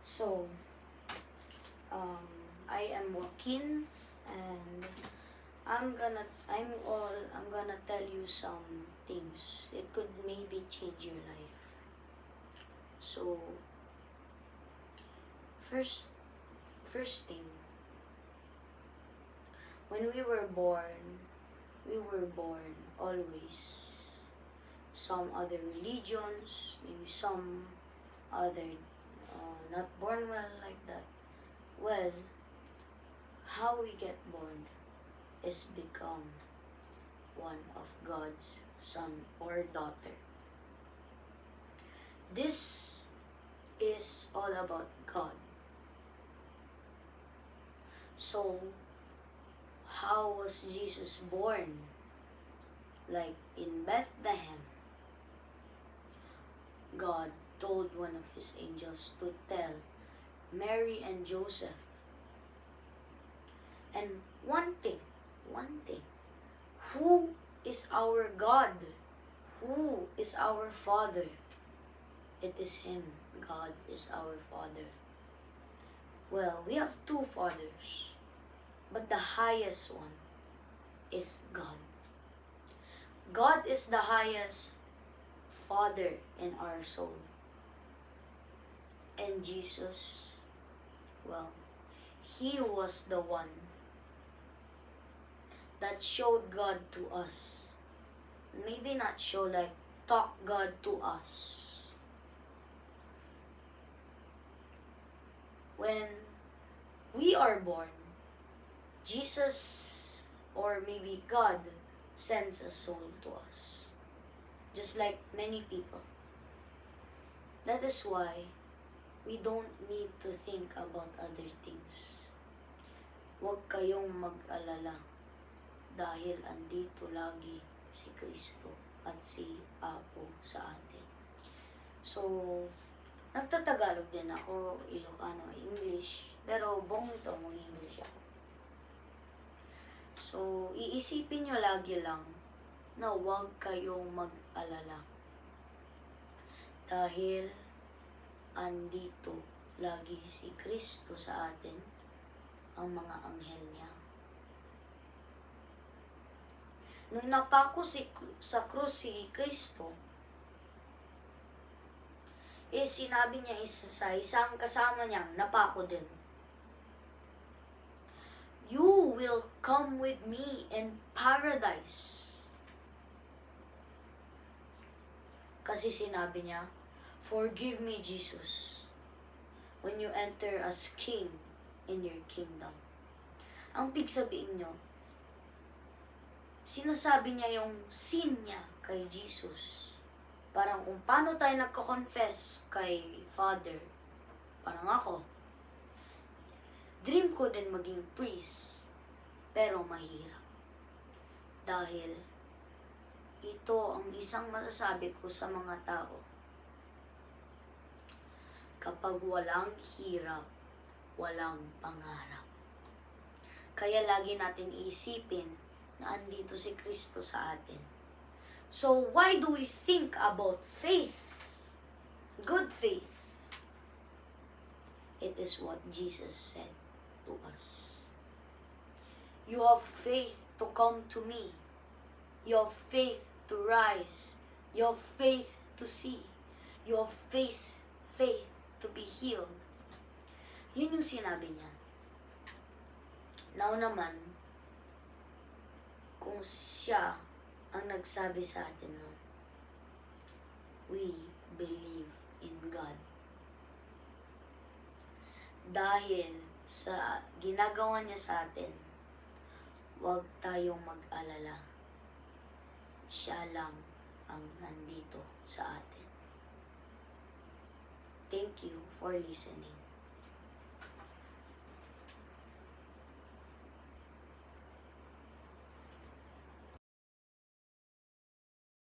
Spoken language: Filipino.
So, I am Joaquin, and I'm gonna tell you some things. It could maybe change your life. So, first thing, when we were born always some other religions, maybe some other not born well like that. Well, how we get born is become one of God's son or daughter. This is all about God. So, how was Jesus born? Like in Bethlehem, God told one of his angels to tell Mary and Joseph. And one thing, who is our God? Who is our Father? It is Him. God is our Father. Well, we have two fathers, but the highest one is God. God is the highest Father in our soul. And Jesus, well, He was the one that showed God to us. Maybe not show, like talk God to us. When we are born, Jesus, or maybe God, sends a soul to us. Just like many people. That is why we don't need to think about other things. Huwag kayong mag-alala dahil andito lagi si Kristo at si Apo sa atin. So, nagtatagalog din ako, Ilocano, English, pero buong ito mag-English ako. So, iisipin nyo lagi lang na huwag kayong mag-alala dahil andito lagi si Kristo sa atin, ang mga anghel niya. Nung napako sa krus si Kristo, sinabi niya sa isang kasama niyang napako din, "You will come with me in paradise." Kasi sinabi niya, "Forgive me, Jesus, when you enter as king in your kingdom." Ang big sabihin niyo, sinasabi niya yung sin niya kay Jesus. Parang kung paano tayo nagko-confess kay Father. Parang ako, dream ko din maging priest, pero mahirap. Dahil ito ang isang masasabi ko sa mga tao. Kapag walang hirap, walang pangarap. Kaya lagi natin iisipin na andito si Kristo sa atin. So, why do we think about faith? Good faith. It is what Jesus said to us. You have faith to come to me. You have faith to rise. You have faith to see. You have faith to be healed. Yun yung sinabi niya. Now naman, kung siya ang nagsabi sa atin nun, we believe in God. Dahil sa ginagawa niya sa atin, huwag tayong mag-alala. Siya lang ang nandito sa atin. Thank you for listening.